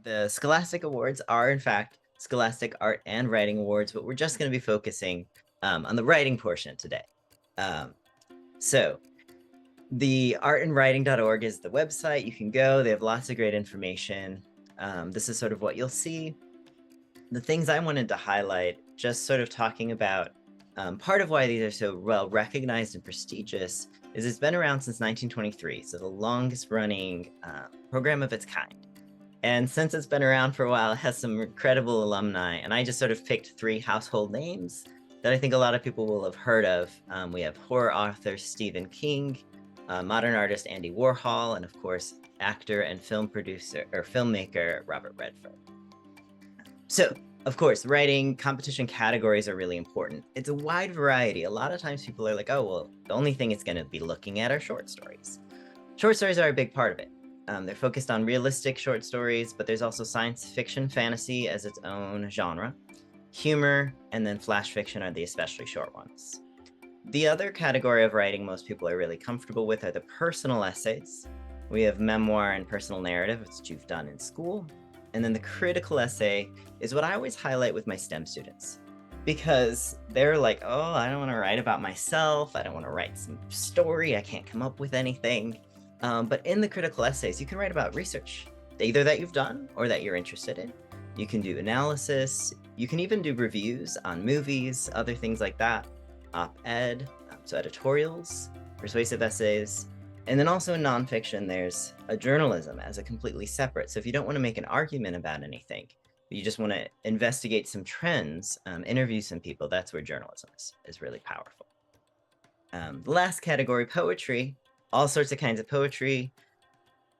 The Scholastic Awards are, in fact, Scholastic Art and Writing Awards, but we're just going to be focusing on the writing portion today. Um, so, the artandwriting.org is the website. You can go, they have lots of great information. This is sort of what you'll see. The things I wanted to highlight, just sort of talking about part of why these are so well recognized and prestigious, is it's been around since 1923, so the longest running program of its kind. And since it's been around for a while, it has some incredible alumni. And I just sort of picked three household names that I think a lot of people will have heard of. We have horror author Stephen King, modern artist Andy Warhol, and of course, actor and film producer or filmmaker Robert Redford. So, of course, writing competition categories are really important. It's a wide variety. A lot of times people are like, oh, well, the only thing it's going to be looking at are short stories. Short stories are a big part of it. They're focused on realistic short stories, but there's also science fiction fantasy as its own genre. Humor, and then flash fiction are the especially short ones. The other category of writing most people are really comfortable with are the personal essays. We have memoir and personal narrative, which you've done in school. And then the critical essay is what I always highlight with my STEM students, because they're like, oh, I don't want to write about myself. I don't want to write some story. I can't come up with anything. But in the critical essays, you can write about research, either that you've done or that you're interested in. You can do analysis. You can even do reviews on movies, other things like that, op-ed, so editorials, persuasive essays. And then also in nonfiction, there's a journalism as a completely separate. So if you don't want to make an argument about anything, you just want to investigate some trends, interview some people, that's where journalism is really powerful. The last category, poetry, all sorts of kinds of poetry,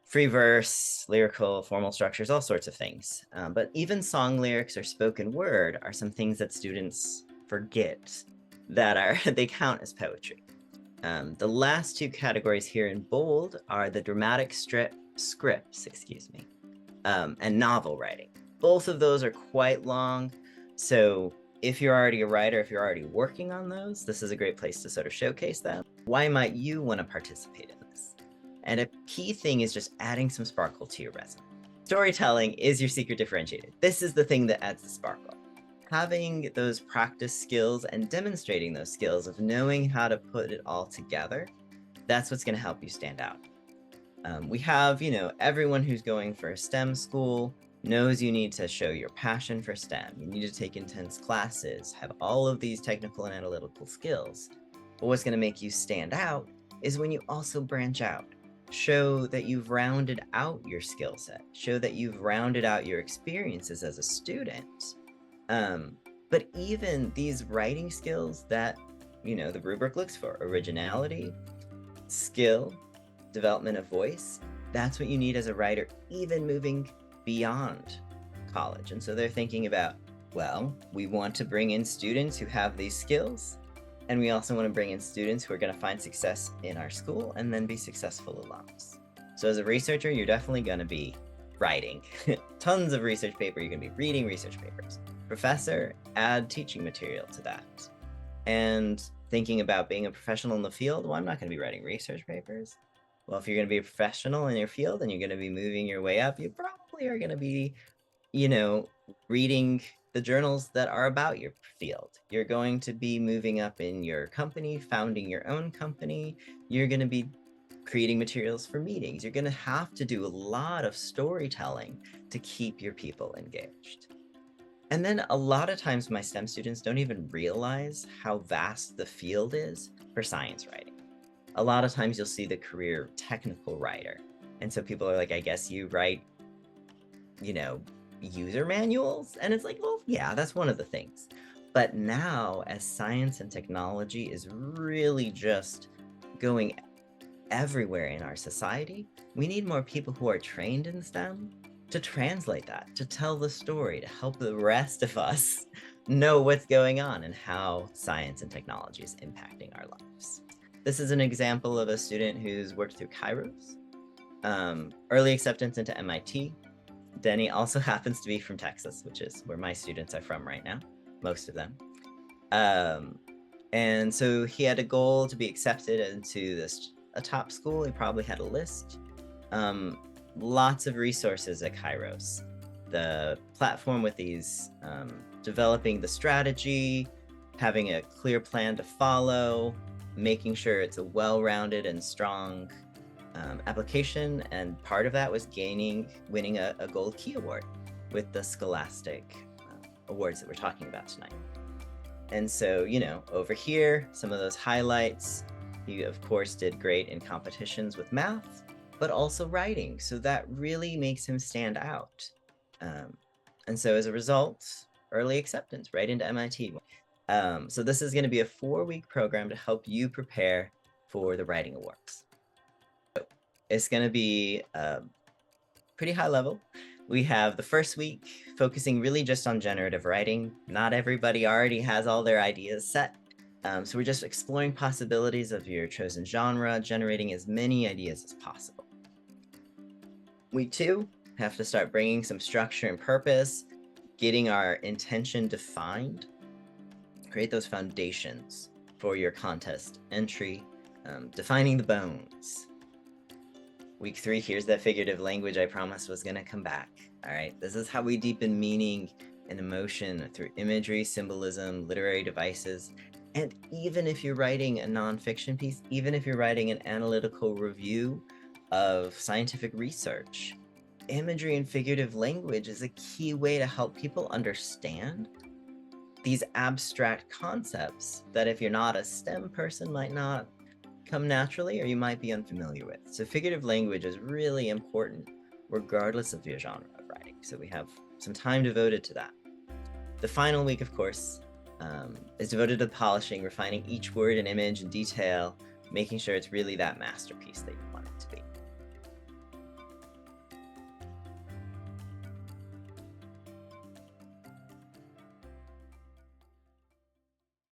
free verse, lyrical, formal structures, all sorts of things. But even song lyrics or spoken word are some things that students forget that they count as poetry. The last two categories here in bold are the dramatic scripts, and novel writing. Both of those are quite long. So if you're already a writer, if you're already working on those, this is a great place to sort of showcase them. Why might you want to participate in this? And a key thing is just adding some sparkle to your resume. Storytelling is your secret differentiator. This is the thing that adds the sparkle. Having those practice skills and demonstrating those skills of knowing how to put it all together, that's what's going to help you stand out. We have, everyone who's going for a STEM school knows you need to show your passion for STEM. You need to take intense classes, have all of these technical and analytical skills. But what's going to make you stand out is when you also branch out. Show that you've rounded out your skill set. Show that you've rounded out your experiences as a student. But even these writing skills that, the rubric looks for, originality, skill, development of voice, that's what you need as a writer, even moving beyond college. And so they're thinking about, well, we want to bring in students who have these skills, and we also want to bring in students who are going to find success in our school and then be successful alums. So as a researcher, you're definitely going to be writing tons of research paper. You're going to be reading research papers. Professor, add teaching material to that. And thinking about being a professional in the field, well, I'm not going to be writing research papers. Well, if you're going to be a professional in your field and you're going to be moving your way up, you probably are going to be, reading the journals that are about your field. You're going to be moving up in your company, founding your own company. You're going to be creating materials for meetings. You're going to have to do a lot of storytelling to keep your people engaged. And then a lot of times my STEM students don't even realize how vast the field is for science writing. A lot of times you'll see the career technical writer. And so people are like, I guess you write, user manuals? And it's like, well, yeah, that's one of the things. But now as science and technology is really just going everywhere in our society, we need more people who are trained in STEM to translate that, to tell the story, to help the rest of us know what's going on and how science and technology is impacting our lives. This is an example of a student who's worked through Kyros, early acceptance into MIT. Denny also happens to be from Texas, which is where my students are from right now, most of them. And so he had a goal to be accepted into a top school. He probably had a list. Lots of resources at Kyros. the platform with these, developing the strategy, having a clear plan to follow, making sure it's a well-rounded and strong application. And part of that was winning a Gold Key Award with the Scholastic Awards that we're talking about tonight. And so, over here, some of those highlights, you of course did great in competitions with math, but also writing. So that really makes him stand out. And so as a result, early acceptance right into MIT. So this is going to be a 4-week program to help you prepare for the Writing Awards. So it's going to be pretty high level. We have the first week focusing really just on generative writing. Not everybody already has all their ideas set. So we're just exploring possibilities of your chosen genre, generating as many ideas as possible. Week 2, have to start bringing some structure and purpose, getting our intention defined, create those foundations for your contest entry, defining the bones. Week 3, here's that figurative language I promised was going to come back. All right, this is how we deepen meaning and emotion through imagery, symbolism, literary devices. And even if you're writing a nonfiction piece, even if you're writing an analytical review of scientific research, imagery and figurative language is a key way to help people understand these abstract concepts that if you're not a STEM person might not come naturally or you might be unfamiliar with. So figurative language is really important regardless of your genre of writing. So we have some time devoted to that. The final week, of course, is devoted to polishing, refining each word and image and detail, making sure it's really that masterpiece that you want it to be.